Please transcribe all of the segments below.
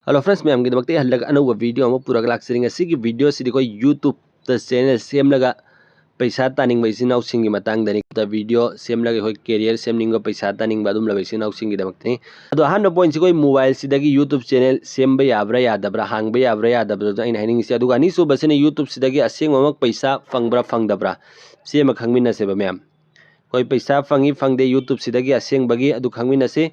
Hello friends ma'am की दमकते हल्लग अनौब video अमा पुरग लाक्सरिंग असिगी video सिदि कोई यूट्यूब द चैनल सेमलगा पैसा तानिंग बै सिनाउ सिंगी मतंग दनि द वीडियो सेमलगा कोई कैरियर सेमनिंग पैसा तानिंग बादुम लबै सिनाउ सिंगी दमकते अदो हान पॉइंट सि कोई मोबाइल सिदगी यूट्यूब चैनल सेमबा याब्रा यादब्रा हांगबा याब्रा यादब्रा द इन हाइनिंग सि अदुगा अनि सुबसने यूट्यूब सिदगी असेंगमक पैसा फंगब्रा फंगदब्रा सेम खंगमिनसेबा मैम कोई पैसा फंगी फंगदे यूट्यूब सिदगी असेंगबगी अदु खंगमिनसे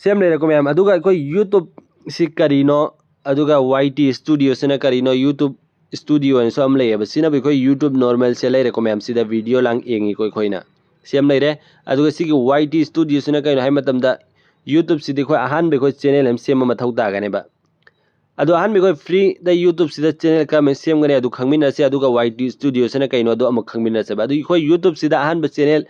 सेम लेरको मैम अदुगा कोई YouTube si karino aduga YT studio sina karino YouTube studio en som lay sina bi koi YouTube normal se lay reko ma'am sida video lang engi koi khoina sem lay re aduga sigi YT studio sina kai hai matam da YouTube sidi koi ahan be koi channel em sem ma thau ta gane ba adu ahan be koi free da YouTube sida channel ka me sem gane adu khangmina se aduga YT studio sina kai no adu am khangmina se ba adu koi YouTube sida ahan be channel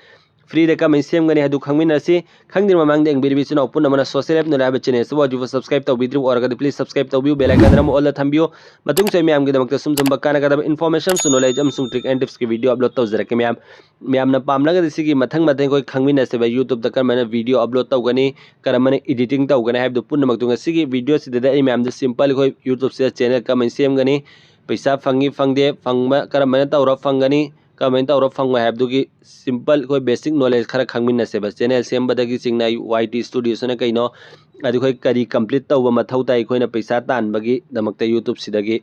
free का मैं same गने हदु खंगमिनसे खंगदिर ममांग एंग बिरबी सुना पुन मन social app नलाब channel सब वाजु subscribe तौबिद्रु और अगर प्लीज सब्सक्राइब तौबियो बेल आइकन दरम ऑल थंबियो मतुंग से मैम के दमक सुम सुम बक्काना का इन्फॉर्मेशन सुनोलेज अम सुंग ट्रिक एंड टिप्स की वीडियो अपलोड तौजरके मैम मैम न पामलग दिसिगी मथंग मथंग कोई खंगमिनसे बा यूट्यूब द कर मैंने वीडियो अपलोड तौगनी कर मैंने एडिटिंग तौगने हाइब पुन मक्तुंग सिगी वीडियो सिदे आई मैम द सिंपल कोई यूट्यूब से चैनल का मैं सेम गनी पैसा फंगी फंगदे फंगबा कर मैंने तौरा फंगनी कमेंट और फंग है सिंपल कोई बेसिक नॉलेज खरा खंगमिनसे बस चैनल सेमबदगी चिंगना YT स्टूडियो सने कइनो अदु कोई करी कंप्लीट तौबा मथौ ताई कोइना पैसा तानबगी दमकते यूट्यूब सिदगी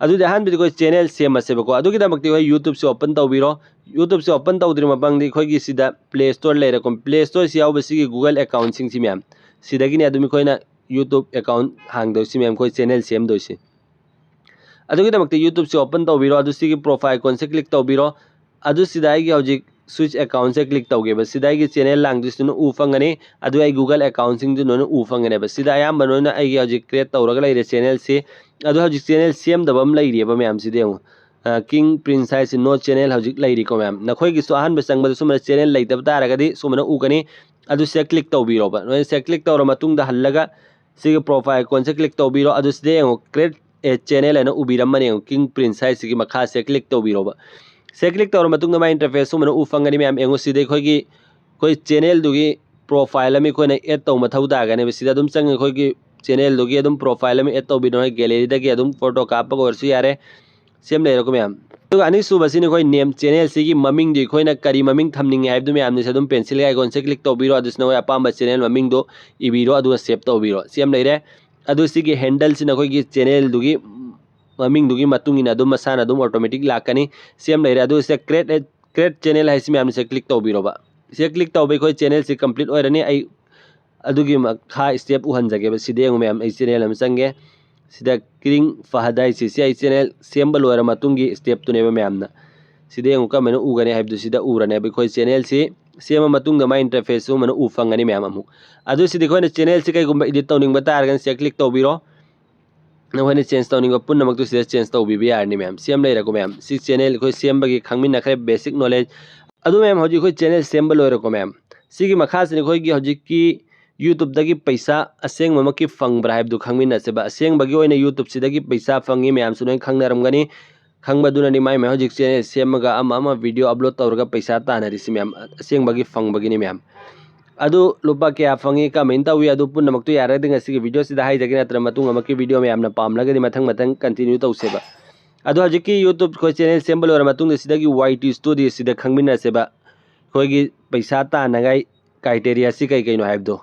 अदु दहान बिदि कोई चैनल सेमसे बको अदु की दमकते कोई यूट्यूब से ओपन तौबिरो यूट्यूब से ओपन तौद्रि मबंगदि कोई सिदा प्ले स्टोर लेरे कोम प्ले स्टोर से यावबसी गूगल अकाउंट सिंग सि मैम सिदगी ने अदुमि कोइना यूट्यूब अकाउंट हांगदो सि मैम कोई चैनल सेम दोसि यूट्यूब से ओपन तौबिरो प्रोफाइल कौन से क्लिक तौबिरो हजिक स्विच अकाउंट से क्लिक तौगे सिदाई चैनल लांगदुन उ फंगने गूगल अकाउंट सिंग उ फंगने सिदा हजिक क्रिएट तौरग लेरे चैनल से हजिक चैनल सेमदबम लेरिएबा मैम सिदे किंग प्रिंस है नो चैनल हजिक लेरिको मैम नखोइगिसु अहनब चंगबद सुमन चैनल लेतब तारगदि सुमन उगनी से क्लिक तौबिरोबा नोय से क्लिक तौर मतुंग द हल्लगा सिगे प्रोफाइल कौन से क्लिक तौबिरो सिदे क्रिएट ए चैनल है उबीरमने किंग प्रिंस है सिगी मखा से क्लिक तौबिरोबा से क्लिक तौर मतुंग मा इंटरफेस सुमन उ फंगनी मैम एंगो सिदे खोगी कोई चैनल दुगी प्रोफाइल अमी कोइना एड तौ मथौ दागने सिदा दुम चंग खोगी चैनल दुगी अदुम प्रोफाइल अमी एड तौबिनो गैलरी दगी अदुम फोटो कापग ओरसु यारे सेम लेरको मैम तो अनि सुबसिनी कोई नेम चैनल सिगी ममिंग दि खोइना करी ममिंग थमनिंग हाइब दु मैम ने सदुम पेंसिल आइकॉन से क्लिक तौबिरो अदुसना कोई अपाम चैनल ममिंग दो इबिरो अदु सेव तौबिरो सेम लेरे अदुसिगी हैंडल सिना कोई चैनल दुगी ममिंग दुगी मतुंगिना अदुम मसाना अदुम ऑटोमेटिक लाकनी सेम लेरे अदु से क्रिएट चैनल है मैम से क्लिक तौबिरोबा से क्लिक तौबे कोई चैनल से कंप्लीट ओरनी आई अदुगी मखा स्टेप उहनजगे बसिदे मैम आई चैनल हम संगे सिदा किंग फहदाई से आई चैनल सेम लोर मतुंगी स्टेप तुनेबा मैम ना सिदे का मैंने उगने है सिदा उरने कोई चैनल से सेम मतुंग मा इंटरफेस मन उ फंगनी मैम अमु अदु सिदे कोई चैनल से कईगुम एडिट तौनिंग तारगन से क्लिक तौबिरो नोने चेंज तौनिंग पुनमक से चेंज तौबी यारनी मैम सेम लेरको मैम सि चैनल कोई सेमबगी खंगमिन खरे बेसिक नॉलेज अदु मैम हजि कोई चैनल सेम लोरको मैम सिगी मखा से कोई हजि की यूट्यूब दगी पैसा असेंग ममकी फंगब्रा हाइबदु खंगमिन से असेंग बगी ओइना यूट्यूब सिदगी पैसा फंगी मैम सुनोय खंगनरमगनी खंगबदुननी माय मैं हजिक चैनल सेमगा अमा वीडियो अपलोड तौरगा पैसा तानरिसि मैम असेंग बगी फंगबगिनी मैम अदु लुपा क्या फंगी कमेंट तौई अदु पुनमक्तु यारगदि ngasi वीडियो सिदा हाइजगे नत्र मतुंग अमकी वीडियो मैम ना पामलगदि मथंग मथंग कंटिन्यू तौसेबा अदु हजिकी यूट्यूब को चैनल सेम्बल और मतुंग सिदगी YT स्टूडियो सिदा खंगमिन सेबा कोई पैसा तानगाई क्राइटेरिया सि कई कइनो हाइबदो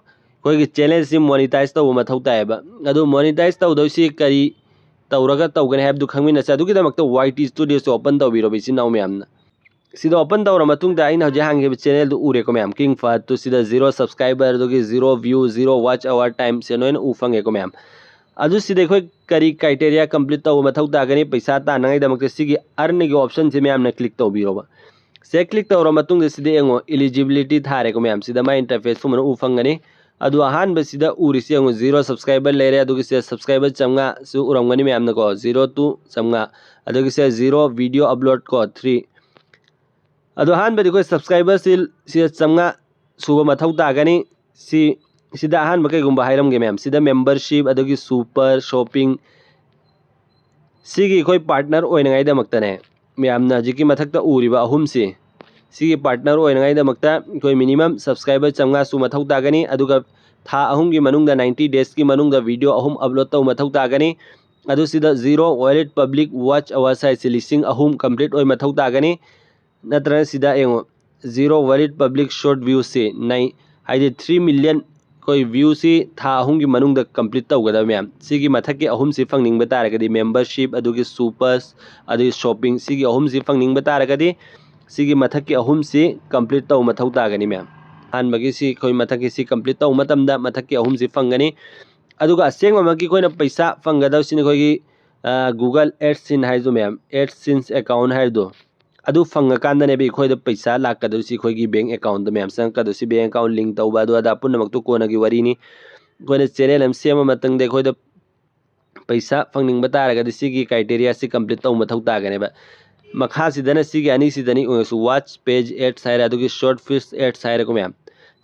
कोई चैनल सि मोनेटाइज तौ मथौ तायबा अदु मोनेटाइज तौदोसि करी तौरगा तौगने हाइबदु खंगमिन से अदुगी दमक्ता YT स्टूडियो से ओपन तौबिरो बिसि नाउ मैम ना सिदा ओपन तौर मतुंग दा आइन हजे हांगे चैनल दु उरेको मैम किंग फहद तो सिदा 0 सब्सक्राइबर दुगी 0 व्यू 0 वॉच आवर टाइम से नोइन उ फंगेको मैम अदु सिदे खोई करी क्राइटेरिया कंप्लीट तौ मथौ तागनी पैसा तानगाई दमक्ते सिगी अर्न गे ऑप्शन से मैम ने क्लिक तौबिरोबा से क्लिक तौर मतुंग सिदे एंगो एलिजिबिलिटी थारेको मैम सिदा मा इंटरफेस सुमन उ फंगनी अदु अहान बसिदा उरिसे एंगो 0 सब्सक्राइबर लेरे अदुगी से सब्सक्राइबर चमगा सु उरमगनी मैम नको 02 चमगा अदुगी से 0 वीडियो अपलोड को 3 अदो हान बदि कोई सब्सक्राइबर से चमगा सुबह मथौ तागनी सिदा हान बकई गुंबा हाइरमगे मैम सिदा मेंबरशिप अदुगी सुपर शॉपिंग सिगी कोई पार्टनर ओइनगाई दमक्तने मैम ना जिकी मथक्ता उरिबा अहुम से सिगी पार्टनर ओइनगाई दमक्ता कोई मिनिमम सब्सक्राइबर चमगा सु मथौ तागनी अदुगा था अहुम की मनुंगदा 90 डेज की मनुंगदा वीडियो अहुम अपलोड तौ मथौ तागनी अदु सिदा 0 वॉलेट पब्लिक वॉच आवर्स है लिसिंग अहुम कंप्लीट ओय मथौ तागनी नत्र सिदा एंगो 0 वॉलेट पब्लिक शॉर्ट व्यू से 9 हाइदे 3 मिलियन कोई व्यू से था अहुम की मनुंगदा कंप्लीट तौगदा मैम सिगी मथक के अहुम से फंगनिंग बतारगदी मेंबरशिप अदुगी सुपर्स अदुगी शॉपिंग सिगी अहुम से फंगनिंग बतारगदी सिगी मथक के अहुम से कंप्लीट तौ मथौ तागनी मैम हानबगी सी कोई मथक की सी कंप्लीट तौ मतमदा मथक के अहुम से फंगनी अदुगा असेंग ममकी कोइना पैसा फंगदा सिन कोई गूगल एडसिन हाइजो मैम एडसिन्स अकाउंट हाइदो अदु फंगकांदने बे खोइदा पैसा लाकदुसी खोइगी बैंक अकाउंट मैम संकदुसी बैंक अकाउंट लिंक तौबा अदुदा पुनमकतो कोनगी वरीनी कोइना चैनल एम सेम मतंग दे खोइदा पैसा फंगनिंग बतारगदि सिगी क्राइटेरिया से कंप्लीट तौ मथौ तागनेबा मखा सिदना सिगी अनि सिदनी ओसु वॉच पेज एड्स हाइरा अदुगी शॉर्ट फिश एड्स हाइरा को मैम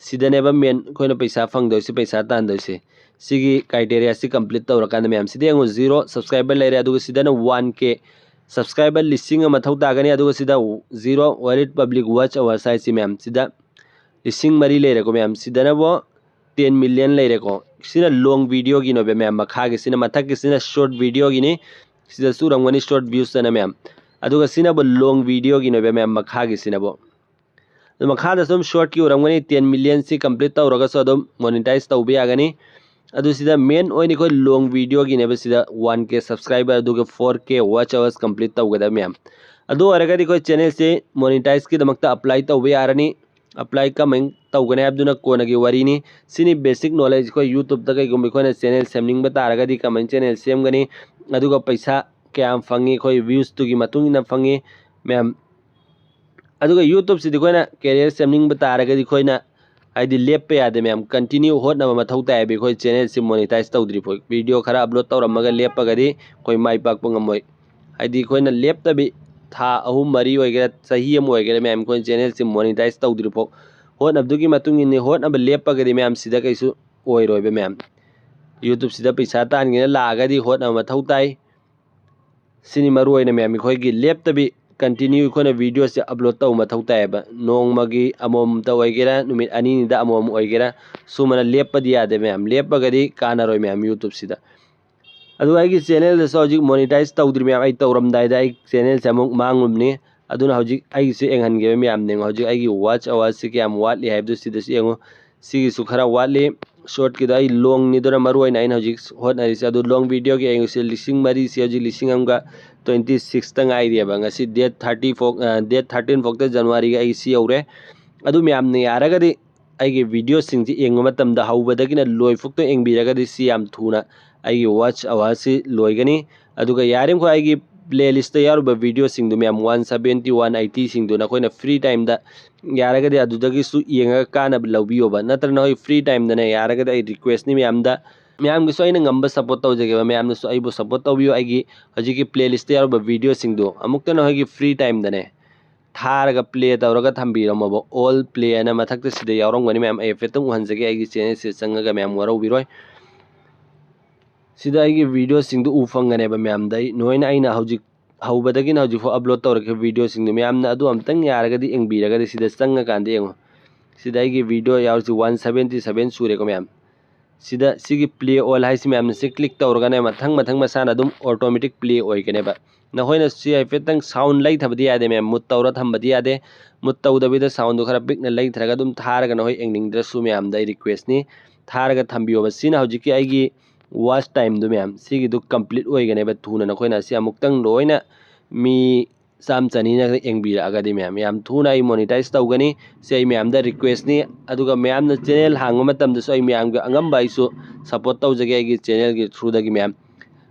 सिदनेबा मेन खोइना पैसा फंगदोसी पैसा तांदोसी सिगी क्राइटेरिया से कंप्लीट तौरकांद मैम सिदे 0 सब्सक्राइबर लेरे अदुगी सिदना 1K सब्सक्राइबर लिसिंग मथौ तागनी अदुगा सिदा 0 वॉलेट पब्लिक वॉच आवर्स है सी मैम सिदा लिसिंग मरी लेरे को मैम सिदना वो 10 मिलियन लेरे को सिना लॉन्ग वीडियो की नोबे मैम मखा के सिना मथक के सिना शॉर्ट वीडियो की ने सिदा सुरंगनी शॉर्ट व्यूज तना मैम अदुगा सिना बो लॉन्ग वीडियो की नोबे मैम मखा के सिना बो मखा दा सम शॉर्ट की उरंगनी 10 मिलियन से कंप्लीट तौरगा सो अदुम मोनेटाइज तौबे यागनी अदु सिदा मेन ओइनी कोई लॉन्ग वीडियो की नेबे सिदा 1K सब्सक्राइबर अदुगा 4K वॉच आवर्स कंप्लीट तौगदा मैम अदु अरगदी कोई चैनल से मोनेटाइज की दमकता अप्लाई तौबे यारनी अप्लाई कमेंग तौगने अब्दुना कोनगी वरीनी सिनी बेसिक नॉलेज को यूट्यूब तक गुम कोने चैनल सेमनिंग बतारगदी कमेंट चैनल सेमगनी अदुगा पैसा क्या फंगी कोई व्यूज तुगी मतुंग न फंगी मैम अदुगा यूट्यूब से कोइना कैरियर सेमनिंग बतारगदी कोइना आइदि लेप यादे मैम कंटिन्यू होना मथौ ताय बे कोई चैनल से मोनेटाइज तौद्री फोय वीडियो खरा अपलोड तौरमगा लेपगदी कोई माई पाक पंगमोय आइदि कोइना लेप तबे था अहुम मरी होयगे सही अम होयगे मैम कोई चैनल से मोनेटाइज तौद्री फो होन अब्दुगी मतुंग इने होन अब लेपगदी मैम सिदा कैसु ओइरोयबे मैम यूट्यूब सिदा पैसा तानगिना लागदी होन मथौ ताय सिनी मरु होयने मैम कोइगी लेप तबे कंटिन्यू कोना वीडियो से अपलोड तौ मथौ तायबा नोंगमगी अमोम तौगेरा नुमित अनिनिदा अमोम ओइगेरा सुमना लेपदी यादे मैम लेपगदी कानारोय मैम यूट्यूब सिदा अदु आइगी चैनल दसो हजिक मोनेटाइज तौद्री मैम आई तौरमदायदा आई चैनल से अमुक मांगुमनी अदुना हजिक आई से एंगहनगे मैम नेंगो हजिक आइगी वॉच आवर्स से क्या वाटली हाइबदु सिदसि एंगो सिगी सुखरा वाटली शॉर्ट की दाई लॉन्ग निदोना मरुवाई नाइन हजिक होटनारिसे अदु लॉन्ग वीडियो की एंगो से लिसिंग मरी से हजिक लिसिंग अमगा 26 तंग आइरियबा ngasi डेट 30 फोक डेट 13 फोक जनवरी आई सी औरे अदु मैम ने यारगदी आइगे वीडियो सिंग जी एंगो मतमदा हौबदगिना लोय फुक्तो एंगबिरगदी सी याम थुना आइगे वॉच आवर्स से लोयगनी अदुगा यारेम को आइगे प्लेलिस्ट यारुबा वीडियो सिंग दु मैम 170 180 सिंग दु नखोइना फ्री टाइम दा यारगदी अदुदगी सु येंगा काना लौबियोबा नत्रना होय फ्री टाइम दने यारगदी आई रिक्वेस्ट नि मैम दा मैम की सोइना ngamba सपोर्ट तौजगे मैम ने सोइबो सपोर्ट तौबियो आइगी हजिकी प्लेलिस्ट यारुबा वीडियो सिंग दु अमुक्तना होयगी फ्री टाइम दने थारगा प्ले तौरगा थंबिरमबो ऑल प्ले अना मथक सिदे यावरंगनी मैम एफेतंग उहनजगे आइगी चैनल से संगगा मैम वरौबिरोय सिदा आइगी वीडियो सिंग दु उफंगनेबा मैम दai नोइना आइना हजिक हौबदगी ना हजिक अपलोड तौरके वीडियो सिंग दु मैम ना अदु अमतंग यारगदी एंगबिरगदी सिदा संगा कांदे एंगो सिदा आइगी वीडियो यावरसि 177 सुरेको मैम सिदा सिगी प्ले ऑल हाइसि मैम से क्लिक तौरगने मथंग मथंग मसाना दुम ऑटोमेटिक प्ले ओइगनेबा नहोइना सि हाइफेतंग साउंड लाई थबदी यादे मैम मुत तौरा थंबदी यादे मुत तौदबिदा साउंड दो खरा बिगना लाई थरगा दुम थारगा नहोइ एंगनिंग द्रसु मैम दा रिक्वेस्ट नि थारगा थंबियो बसिना हजिकी आइगी वॉच टाइम दो मैम सिगी दु कंप्लीट ओइगनेबा थुना नखोइना सि अमुक्तंग लोइना मी साम चनीना एंगबिरगदी मैम याम थुना आई मोनेटाइज तौगनी से मैम दा रिक्वेस्ट नि अदुगा मैम ना चैनल हांगो मतम दसो आई मैम गा अंगम बाइसो सपोर्ट तौजगे आई चैनल की थ्रू दगी मैम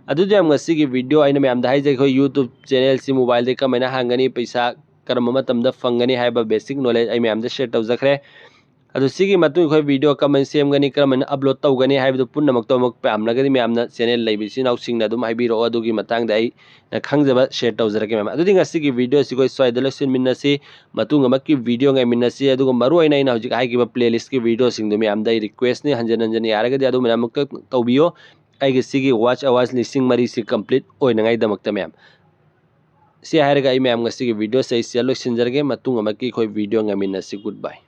अदुदि हम गसिगी वीडियो आइना मैम दा हाइजे खो यूट्यूब चैनल से मोबाइल दे कमेना हांगनी पैसा करम मतम दा फंगनी हाइबा बेसिक नॉलेज आई मैम दा शेयर तौजखरे अदु सिगी मतु खो वीडियो कमेंट सेमगनी करमन अपलोड तौगनी हाइबदु पुन्नमक तोमक पामनगदी मैम ना चैनल लाइबिसि नाउसिंग दुम हाइबिरो अदुगी मतंग दा आई खंगजबा share तौजरके ma'am अदुदि गसिगी video सिगो स्वाइदल सिनमिनसी मतुंग अमकी video ngai मिनसी अदुगा मरु आइना इन हजिक हाइगिबा प्लेलिस्ट की वीडियो सिंग दु मैम दा रिक्वेस्ट नि हंजन हंजन यारगदी अदु मैम तौबियो आइगे सिगी वॉच आवाज लिसिंग मरी से कंप्लीट ओइनंगाई दमकता मैम से हायरगा आई मैम गसिगी वीडियो से लोइसिनजरगे मतुंग अमकी खोय वीडियो ngai मिनसी गुड बाय।